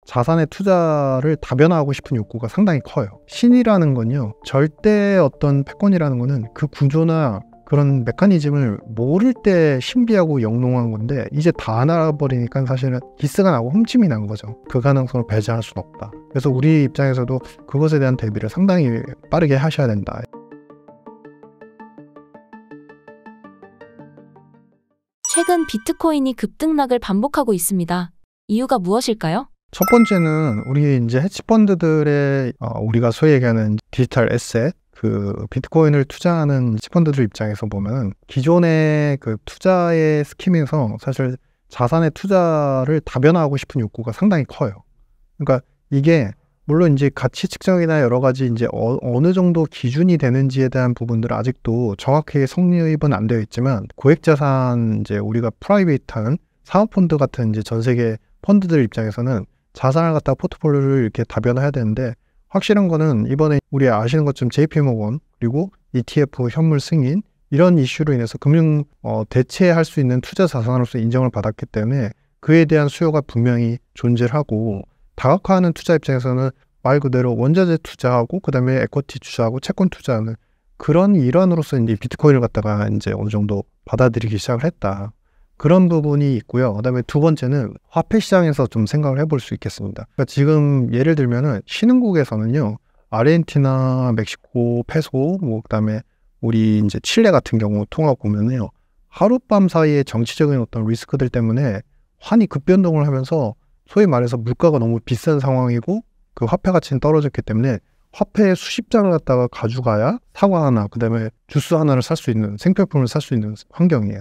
자산의 투자를 다변화하고 싶은 욕구가 상당히 커요. 신이라는 건요, 절대 어떤 패권이라는 거는 그 구조나 그런 메커니즘을 모를 때 신비하고 영롱한 건데, 이제 다 알아버리니까 사실은 기스가 나고 흠집이 난 거죠. 그 가능성을 배제할 수는 없다. 그래서 우리 입장에서도 그것에 대한 대비를 상당히 빠르게 하셔야 된다. 최근 비트코인이 급등락을 반복하고 있습니다. 이유가 무엇일까요? 첫 번째는 우리 이제 헤지펀드들의 우리가 소위 얘기하는 디지털 에셋, 그 비트코인을 투자하는 헤지펀드들 입장에서 보면 기존의 그 투자의 스킴에서 사실 자산의 투자를 다변화하고 싶은 욕구가 상당히 커요. 그러니까 이게 물론 이제 가치 측정이나 여러 가지 이제 어느 정도 기준이 되는지에 대한 부분들은 아직도 정확하게 성립은 안 되어 있지만, 고액자산 이제 우리가 프라이빗한 사모펀드 같은 이제 전 세계 펀드들 입장에서는 자산을 갖다가 포트폴리오를 이렇게 다변화해야 되는데, 확실한 거는 이번에 우리 아시는 것처럼 JP모건 그리고 ETF 현물 승인 이런 이슈로 인해서 금융 대체할 수 있는 투자 자산으로서 인정을 받았기 때문에 그에 대한 수요가 분명히 존재를 하고, 다각화하는 투자 입장에서는 말 그대로 원자재 투자하고 그다음에 에쿼티 투자하고 채권 투자하는 그런 일환으로서 이제 비트코인을 갖다가 이제 어느 정도 받아들이기 시작을 했다. 그런 부분이 있고요. 그다음에 두 번째는 화폐 시장에서 좀 생각을 해볼 수 있겠습니다. 그러니까 지금 예를 들면은 신흥국에서는요, 아르헨티나, 멕시코, 페소, 뭐 그다음에 우리 이제 칠레 같은 경우 통화 보면요, 하룻밤 사이에 정치적인 어떤 리스크들 때문에 환이 급변동을 하면서 소위 말해서 물가가 너무 비싼 상황이고 그 화폐 가치는 떨어졌기 때문에 화폐 수십 장을 갖다가 가져가야 사과 하나, 그다음에 주스 하나를 살 수 있는, 생필품을 살 수 있는 환경이에요.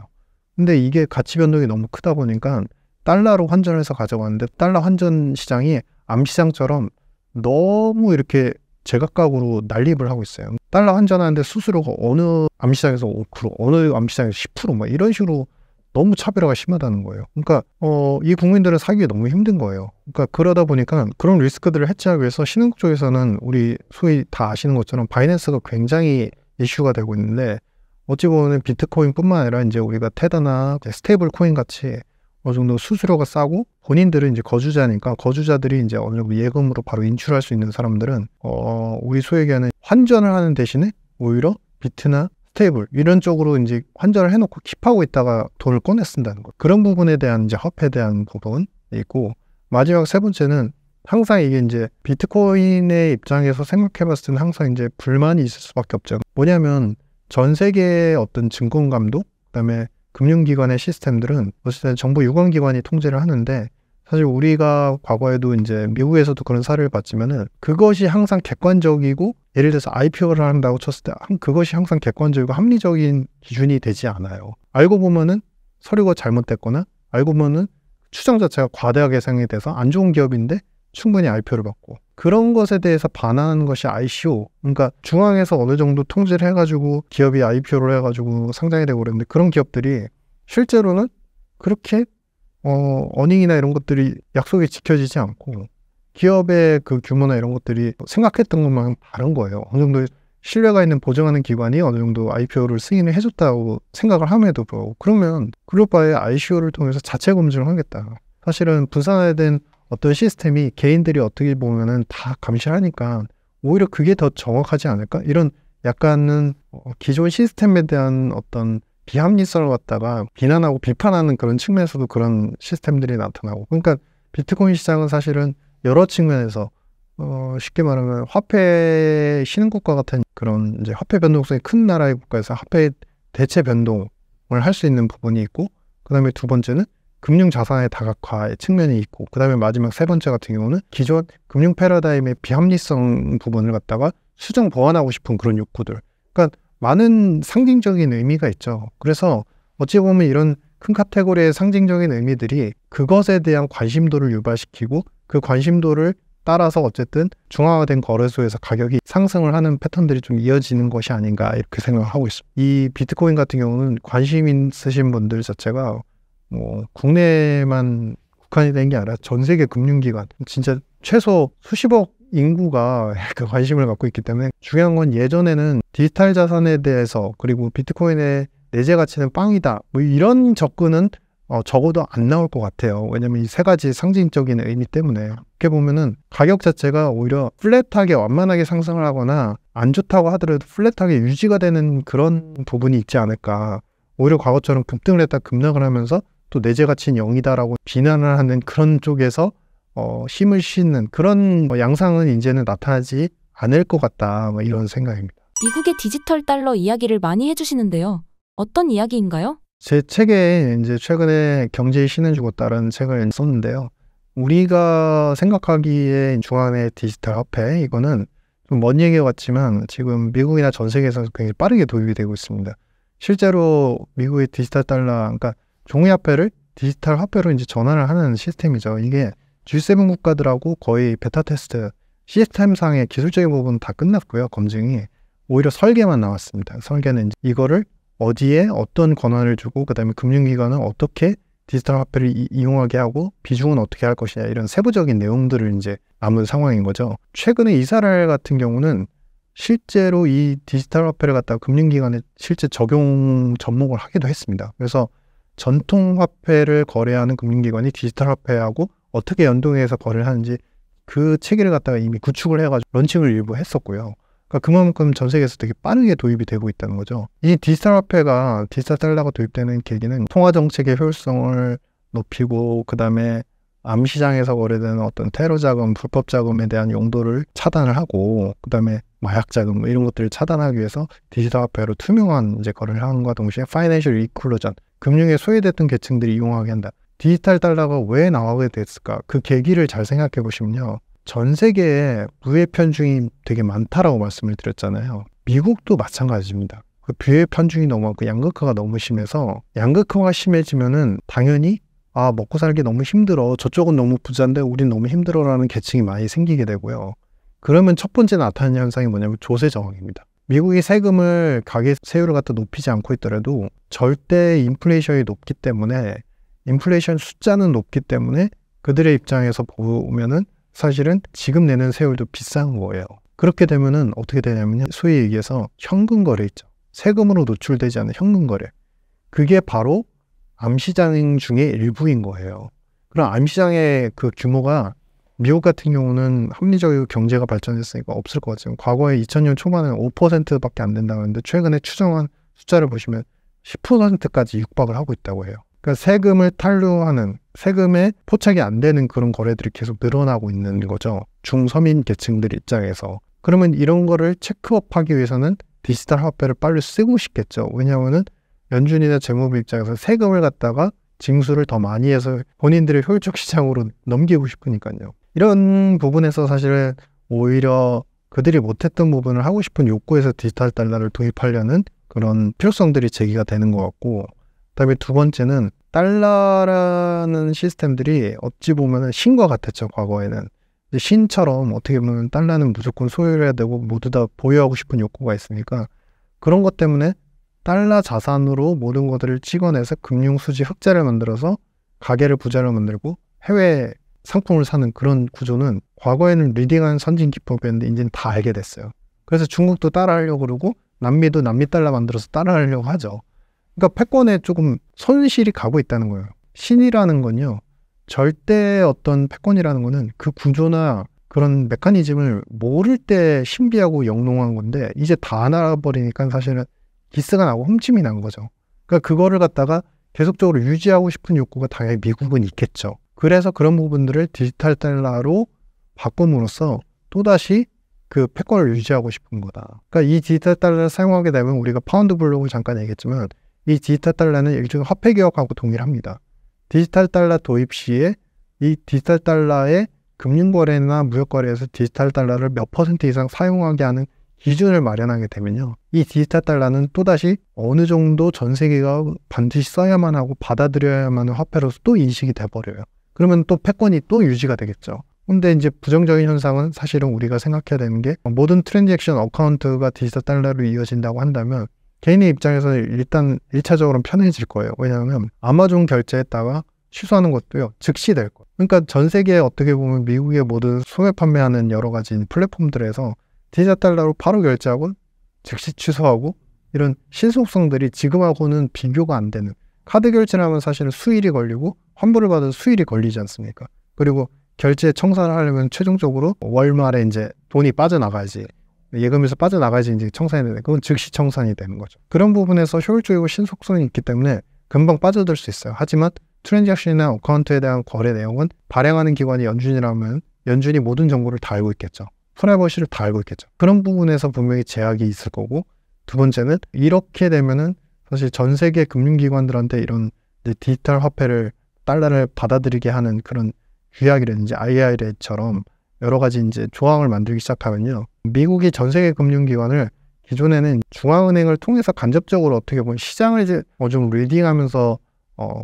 근데 이게 가치 변동이 너무 크다 보니까 달러로 환전해서 가져가는데, 달러 환전 시장이 암시장처럼 너무 이렇게 제각각으로 난립을 하고 있어요. 달러 환전하는데 수수료가 어느 암시장에서 5%, 어느 암시장에서 10%, 막 이런 식으로 너무 차별화가 심하다는 거예요. 그러니까 이 국민들은 사기가 너무 힘든 거예요. 그러니까 그러다 보니까 그런 리스크들을 해치하기 위해서 신흥국 쪽에서는 우리 소위 다 아시는 것처럼 바이낸스가 굉장히 이슈가 되고 있는데, 어찌 보면 비트코인뿐만 아니라 이제 우리가 테더나 스테이블 코인 같이 어느 정도 수수료가 싸고 본인들은 이제 거주자니까 거주자들이 이제 어느 정도 예금으로 바로 인출할 수 있는 사람들은 우리 소위 얘기하는 환전을 하는 대신에 오히려 비트나 스테이블 이런 쪽으로 이제 환전을 해놓고 킵하고 있다가 돈을 꺼내 쓴다는 거. 그런 부분에 대한 이제 화폐에 대한 부분이 있고, 마지막 세 번째는 항상 이게 이제 비트코인의 입장에서 생각해봤을 때는 항상 이제 불만이 있을 수밖에 없죠. 뭐냐면 전 세계의 어떤 증권감독, 그다음에 금융기관의 시스템들은 어쨌든 정부 유관기관이 통제를 하는데, 사실 우리가 과거에도 이제 미국에서도 그런 사례를 봤지만은 그것이 항상 객관적이고, 예를 들어서 IPO를 한다고 쳤을 때 그것이 항상 객관적이고 합리적인 기준이 되지 않아요. 알고 보면은 서류가 잘못됐거나 알고 보면은 추정 자체가 과대하게 예상이 돼서 안 좋은 기업인데 충분히 IPO를 받고, 그런 것에 대해서 반하는 것이 ICO, 그러니까 중앙에서 어느 정도 통제를 해가지고 기업이 IPO를 해가지고 상장이 되고 그랬는데, 그런 기업들이 실제로는 그렇게 어닝이나 이런 것들이 약속이 지켜지지 않고 기업의 그 규모나 이런 것들이 생각했던 것만 다른 거예요. 어느 정도 신뢰가 있는 보증하는 기관이 어느 정도 IPO를 승인을 해줬다고 생각을 함에도 불구하고, 그러면 그럴 바에 ICO를 통해서 자체 검증을 하겠다. 사실은 분산화된 어떤 시스템이 개인들이 어떻게 보면은 다 감시하니까 오히려 그게 더 정확하지 않을까? 이런 약간은 기존 시스템에 대한 어떤 비합리성을 갖다가 비난하고 비판하는 그런 측면에서도 그런 시스템들이 나타나고, 그러니까 비트코인 시장은 사실은 여러 측면에서 쉽게 말하면 화폐 신흥국가 같은 그런 이제 화폐 변동성이 큰 나라의 국가에서 화폐 대체 변동을 할 수 있는 부분이 있고, 그 다음에 두 번째는 금융 자산의 다각화의 측면이 있고, 그 다음에 마지막 세 번째 같은 경우는 기존 금융 패러다임의 비합리성 부분을 갖다가 수정 보완하고 싶은 그런 욕구들. 그러니까 많은 상징적인 의미가 있죠. 그래서 어찌 보면 이런 큰 카테고리의 상징적인 의미들이 그것에 대한 관심도를 유발시키고, 그 관심도를 따라서 어쨌든 중앙화된 거래소에서 가격이 상승을 하는 패턴들이 좀 이어지는 것이 아닌가, 이렇게 생각을 하고 있습니다. 이 비트코인 같은 경우는 관심 있으신 분들 자체가 국내만 국한이 된 게 아니라 전 세계 금융기관, 진짜 최소 수십억 인구가 그 관심을 갖고 있기 때문에, 중요한 건 예전에는 디지털 자산에 대해서 그리고 비트코인의 내재 가치는 빵이다, 뭐 이런 접근은 적어도 안 나올 것 같아요. 왜냐면 이 세 가지 상징적인 의미 때문에. 이렇게 보면은 가격 자체가 오히려 플랫하게 완만하게 상승을 하거나 안 좋다고 하더라도 플랫하게 유지가 되는 그런 부분이 있지 않을까. 오히려 과거처럼 급등을 했다 급락을 하면서 또 내재 가치는 0이다라고 비난을 하는 그런 쪽에서 힘을 싣는 그런 양상은 이제는 나타나지 않을 것 같다. 이런 생각입니다. 미국의 디지털 달러 이야기를 많이 해주시는데요. 어떤 이야기인가요? 제 책에 이제 최근에 경제의 신을 주었다라는 책을 썼는데요. 우리가 생각하기에 중앙의 디지털 화폐, 이거는 좀 먼 얘기 같지만 지금 미국이나 전 세계에서 굉장히 빠르게 도입이 되고 있습니다. 실제로 미국의 디지털 달러, 그러니까 종이 화폐를 디지털 화폐로 이제 전환을 하는 시스템이죠. 이게 G7 국가들하고 거의 베타 테스트, 시스템상의 기술적인 부분은 다 끝났고요. 검증이. 오히려 설계만 나왔습니다. 설계는 이거를 어디에 어떤 권한을 주고 그다음에 금융기관은 어떻게 디지털 화폐를 이용하게 하고 비중은 어떻게 할 것이냐 이런 세부적인 내용들을 이제 남은 상황인 거죠. 최근에 이스라엘 같은 경우는 실제로 이 디지털 화폐를 갖다가 금융기관에 실제 적용 접목을 하기도 했습니다. 그래서 전통 화폐를 거래하는 금융기관이 디지털 화폐하고 어떻게 연동해서 거래를 하는지 그 체계를 갖다가 이미 구축을 해가지고 런칭을 일부 했었고요. 그러니까 그만큼 전 세계에서 되게 빠르게 도입이 되고 있다는 거죠. 이 디지털 화폐가 디지털 달러가 도입되는 계기는 통화 정책의 효율성을 높이고 그다음에 암시장에서 거래되는 어떤 테러 자금, 불법 자금에 대한 용도를 차단을 하고 그다음에 마약 자금 이런 것들을 차단하기 위해서 디지털 화폐로 투명한 이제 거래를 하는과 동시에 파이낸셜 이클루전, 금융에 소외됐던 계층들이 이용하게 한다. 디지털 달러가 왜 나오게 됐을까? 그 계기를 잘 생각해 보시면요. 전 세계에 부의 편중이 되게 많다라고 말씀을 드렸잖아요. 미국도 마찬가지입니다. 그 부의 편중이 너무 그 양극화가 너무 심해서 양극화가 심해지면은 당연히 먹고 살기 너무 힘들어. 저쪽은 너무 부자인데 우린 너무 힘들어라는 계층이 많이 생기게 되고요. 그러면 첫 번째 나타나는 현상이 뭐냐면 조세 저항입니다. 미국이 세금을 가계 세율을 갖다 높이지 않고 있더라도 절대 인플레이션이 높기 때문에 인플레이션 숫자는 높기 때문에 그들의 입장에서 보면은 사실은 지금 내는 세율도 비싼 거예요. 그렇게 되면은 어떻게 되냐면요. 소위 얘기해서 현금 거래 있죠. 세금으로 노출되지 않는 현금 거래. 그게 바로 암시장 중에 일부인 거예요. 그럼 암시장의 그 규모가 미국 같은 경우는 합리적이고 경제가 발전했으니까 없을 것 같지만 과거에 2000년 초반에는 5%밖에 안 된다고 했는데 최근에 추정한 숫자를 보시면 10%까지 육박을 하고 있다고 해요. 그러니까 세금을 탈루하는, 세금에 포착이 안 되는 그런 거래들이 계속 늘어나고 있는 거죠. 중서민 계층들 입장에서. 그러면 이런 거를 체크업하기 위해서는 디지털 화폐를 빨리 쓰고 싶겠죠. 왜냐하면은 연준이나 재무부 입장에서 세금을 갖다가 징수를 더 많이 해서 본인들의 효율적 시장으로 넘기고 싶으니까요. 이런 부분에서 사실은 오히려 그들이 못했던 부분을 하고 싶은 욕구에서 디지털 달러를 도입하려는 그런 필요성들이 제기가 되는 것 같고, 그다음에 두 번째는 달러라는 시스템들이 어찌 보면 신과 같았죠. 과거에는. 신처럼 어떻게 보면 달러는 무조건 소유해야 되고 모두 다 보유하고 싶은 욕구가 있으니까 그런 것 때문에 달러 자산으로 모든 것들을 찍어내서 금융수지 흑자를 만들어서 가계를 부자로 만들고 해외 상품을 사는 그런 구조는 과거에는 리딩한 선진 기법이었는데 이제는 다 알게 됐어요. 그래서 중국도 따라하려고 그러고 남미도 남미 달러 만들어서 따라하려고 하죠. 그러니까 패권에 조금 손실이 가고 있다는 거예요. 신이라는 건요. 절대 어떤 패권이라는 거는 그 구조나 그런 메커니즘을 모를 때 신비하고 영롱한 건데 이제 다 알아버리니까 사실은 기스가 나고 흠집이 난 거죠. 그러니까 그거를 갖다가 계속적으로 유지하고 싶은 욕구가 당연히 미국은 있겠죠. 그래서 그런 부분들을 디지털 달러로 바꿈으로써 또다시 그 패권을 유지하고 싶은 거다. 그러니까 이 디지털 달러를 사용하게 되면 우리가 파운드 블록을 잠깐 얘기했지만 이 디지털 달러는 일종의 화폐 개혁하고 동일합니다. 디지털 달러 도입 시에 이 디지털 달러의 금융거래나 무역거래에서 디지털 달러를 몇 % 이상 사용하게 하는 기준을 마련하게 되면요. 이 디지털 달러는 또다시 어느 정도 전 세계가 반드시 써야만 하고 받아들여야만 하는 화폐로서 또 인식이 돼버려요. 그러면 또 패권이 또 유지가 되겠죠. 근데 이제 부정적인 현상은 사실은 우리가 생각해야 되는 게 모든 트랜잭션 어카운트가 디지털 달러로 이어진다고 한다면 개인의 입장에서 일단 1차적으로는 편해질 거예요. 왜냐하면 아마존 결제했다가 취소하는 것도요. 즉시 될 거예요. 그러니까 전 세계에 어떻게 보면 미국의 모든 소매 판매하는 여러 가지 플랫폼들에서 디지털 달러로 바로 결제하고 즉시 취소하고 이런 신속성들이 지금하고는 비교가 안 되는 카드 결제를 하면 사실은 수일이 걸리고 환불을 받아도 수일이 걸리지 않습니까? 그리고 결제 청산을 하려면 최종적으로 월말에 이제 돈이 빠져나가야지, 예금에서 빠져나가야지 이제 청산이 되는, 그건 즉시 청산이 되는 거죠. 그런 부분에서 효율적이고 신속성이 있기 때문에 금방 빠져들 수 있어요. 하지만 트랜잭션이나 어카운트에 대한 거래 내용은 발행하는 기관이 연준이라면 연준이 모든 정보를 다 알고 있겠죠. 프라이버시를 다 알고 있겠죠. 그런 부분에서 분명히 제약이 있을 거고, 두 번째는 이렇게 되면은 사실 전 세계 금융기관들한테 이런 디지털 화폐를, 달러를 받아들이게 하는 그런 규약이라든지 IRA처럼 여러 가지 이제 조항을 만들기 시작하면요, 미국이 전 세계 금융기관을 기존에는 중앙은행을 통해서 간접적으로 어떻게 보면 시장을 이제 좀 리딩하면서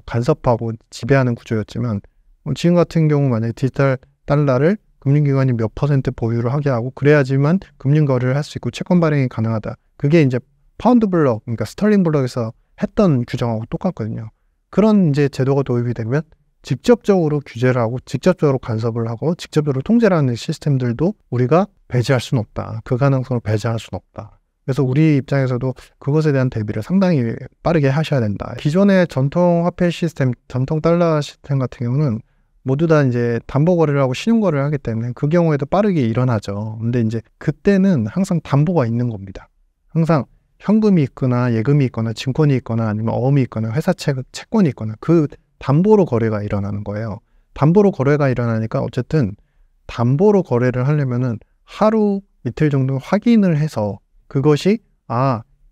간섭하고 지배하는 구조였지만, 지금 같은 경우 만약에 디지털 달러를 금융기관이 몇 퍼센트 보유를 하게 하고 그래야지만 금융 거래를 할 수 있고 채권 발행이 가능하다. 그게 이제 파운드 블럭, 그러니까 스털링 블럭에서 했던 규정하고 똑같거든요. 그런 이제 제도가 도입이 되면 직접적으로 규제를 하고 직접적으로 간섭을 하고 직접적으로 통제를 하는 시스템들도 우리가 배제할 수는 없다. 그 가능성을 배제할 수는 없다. 그래서 우리 입장에서도 그것에 대한 대비를 상당히 빠르게 하셔야 된다. 기존의 전통 화폐 시스템, 전통 달러 시스템 같은 경우는 모두 다 이제 담보 거래를 하고 신용 거래를 하기 때문에 그 경우에도 빠르게 일어나죠. 근데 이제 그때는 항상 담보가 있는 겁니다. 항상 현금이 있거나 예금이 있거나 증권이 있거나 아니면 어음이 있거나 회사 채권이 있거나 그 담보로 거래가 일어나는 거예요. 담보로 거래가 일어나니까 어쨌든 담보로 거래를 하려면은 하루 이틀 정도 확인을 해서 그것이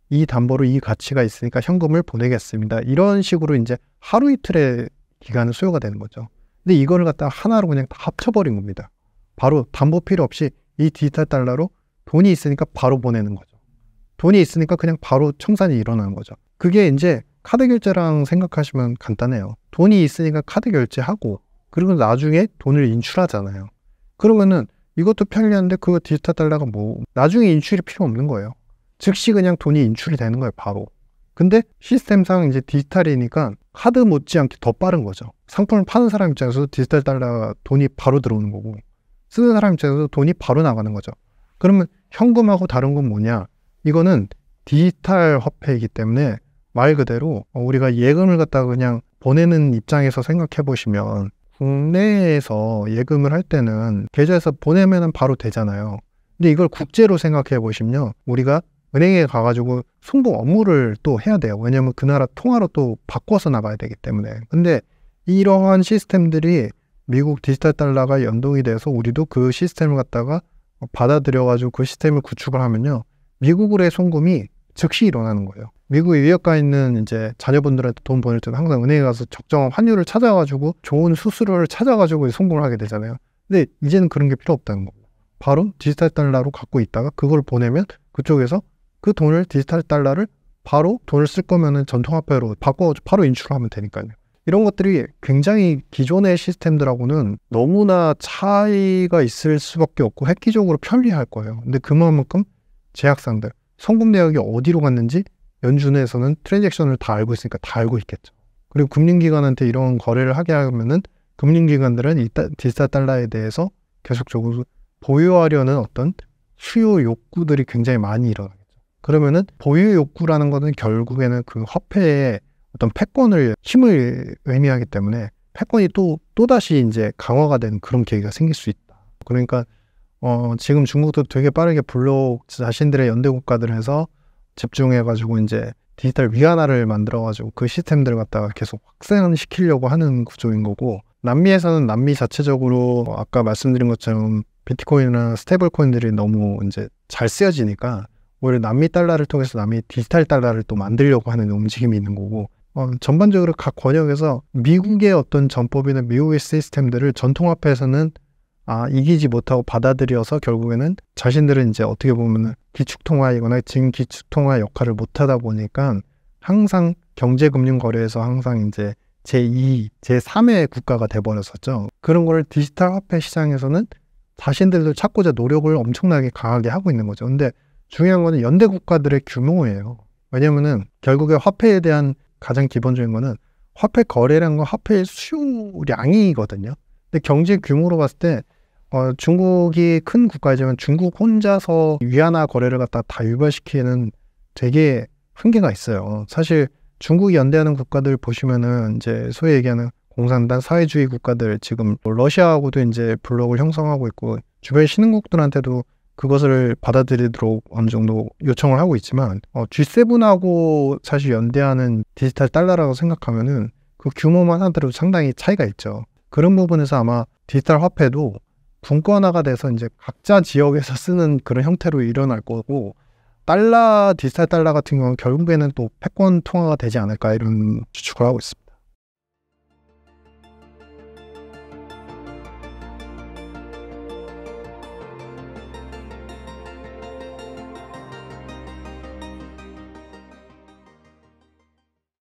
이 담보로 이 가치가 있으니까 현금을 보내겠습니다. 이런 식으로 이제 하루 이틀의 기간은 소요가 되는 거죠. 근데 이거를 갖다가 하나로 그냥 다 합쳐버린 겁니다. 바로 담보 필요 없이 이 디지털 달러로 돈이 있으니까 바로 보내는 거죠. 돈이 있으니까 그냥 바로 청산이 일어나는 거죠. 그게 이제 카드 결제랑 생각하시면 간단해요. 돈이 있으니까 카드 결제하고 그리고 나중에 돈을 인출하잖아요. 그러면은 이것도 편리한데 그 디지털 달러가 나중에 인출이 필요 없는 거예요. 즉시 그냥 돈이 인출이 되는 거예요, 바로. 근데 시스템상 이제 디지털이니까 카드 못지않게 더 빠른 거죠. 상품을 파는 사람 입장에서도 디지털 달러 돈이 바로 들어오는 거고, 쓰는 사람 입장에서도 돈이 바로 나가는 거죠. 그러면 현금하고 다른 건 뭐냐? 이거는 디지털 화폐이기 때문에 말 그대로 우리가 예금을 갖다가 그냥 보내는 입장에서 생각해 보시면, 국내에서 예금을 할 때는 계좌에서 보내면 바로 되잖아요. 근데 이걸 국제로 생각해 보시면 우리가 은행에 가가지고 송금 업무를 또 해야 돼요. 왜냐하면 그 나라 통화로 또 바꿔서 나가야 되기 때문에. 근데 이러한 시스템들이 미국 디지털 달러가 연동이 돼서 우리도 그 시스템을 갖다가 받아들여가지고 그 시스템을 구축을 하면요, 미국으로의 송금이 즉시 일어나는 거예요. 미국에 위협가 있는 이제 자녀분들한테 돈 보낼 때는 항상 은행에 가서 적정한 환율을 찾아가지고 좋은 수수료를 찾아가지고 송금을 하게 되잖아요. 근데 이제는 그런 게 필요 없다는 겁니다. 바로 디지털 달러로 갖고 있다가 그걸 보내면 그쪽에서 그 돈을, 디지털 달러를 바로 돈을 쓸 거면은 전통화폐로 바꿔 바로 인출하면 되니까요. 이런 것들이 굉장히 기존의 시스템들하고는 너무나 차이가 있을 수밖에 없고 획기적으로 편리할 거예요. 근데 그만큼 제약상들, 송금 내역이 어디로 갔는지 연준에서는 트랜잭션을 다 알고 있으니까 다 알고 있겠죠. 그리고 금융기관한테 이런 거래를 하게 하면은 금융기관들은 이 디지털 달러에 대해서 계속적으로 보유하려는 어떤 수요 욕구들이 굉장히 많이 일어나겠죠. 그러면은 보유 욕구라는 것은 결국에는 그 화폐의 어떤 패권을, 힘을 의미하기 때문에 패권이 또다시 이제 강화가 되는 그런 계기가 생길 수 있다. 그러니까 지금 중국도 되게 빠르게 블록 자신들의 연대 국가들 해서 집중해가지고 이제 디지털 위안화를 만들어가지고 그 시스템들을 갖다가 계속 확산시키려고 하는 구조인 거고, 남미에서는 남미 자체적으로 아까 말씀드린 것처럼 비트코인이나 스테이블 코인들이 너무 이제 잘 쓰여지니까 오히려 남미 달러를 통해서 남미 디지털 달러를 또 만들려고 하는 움직임이 있는 거고, 전반적으로 각 권역에서 미국의 어떤 전법이나 미국의 시스템들을 전통화폐에서는 이기지 못하고 받아들여서 결국에는 자신들은 이제 어떻게 보면은 기축통화이거나 지금 기축통화 역할을 못하다 보니까 항상 경제금융거래에서 항상 이제 제2, 제3의 국가가 돼버렸었죠. 그런 걸 디지털 화폐 시장에서는 자신들도 찾고자 노력을 엄청나게 강하게 하고 있는 거죠. 근데 중요한 거는 연대 국가들의 규모예요. 왜냐면은 결국에 화폐에 대한 가장 기본적인 거는 화폐 거래량과 화폐의 수요량이거든요. 근데 경제 규모로 봤을 때 중국이 큰 국가이지만 중국 혼자서 위안화 거래를 갖다 다 유발시키는 되게 한계가 있어요. 사실 중국이 연대하는 국가들 보시면은 이제 소위 얘기하는 공산당 사회주의 국가들 지금 뭐 러시아하고도 이제 블록을 형성하고 있고 주변 신흥국들한테도 그것을 받아들이도록 어느 정도 요청을 하고 있지만 G7하고 사실 연대하는 디지털 달러라고 생각하면은 그 규모만 하더라도 상당히 차이가 있죠. 그런 부분에서 아마 디지털 화폐도 분권화가 돼서 이제 각자 지역에서 쓰는 그런 형태로 일어날 거고 디지털 달러 같은 경우는 결국에는 또 패권 통화가 되지 않을까 이런 추측을 하고 있습니다.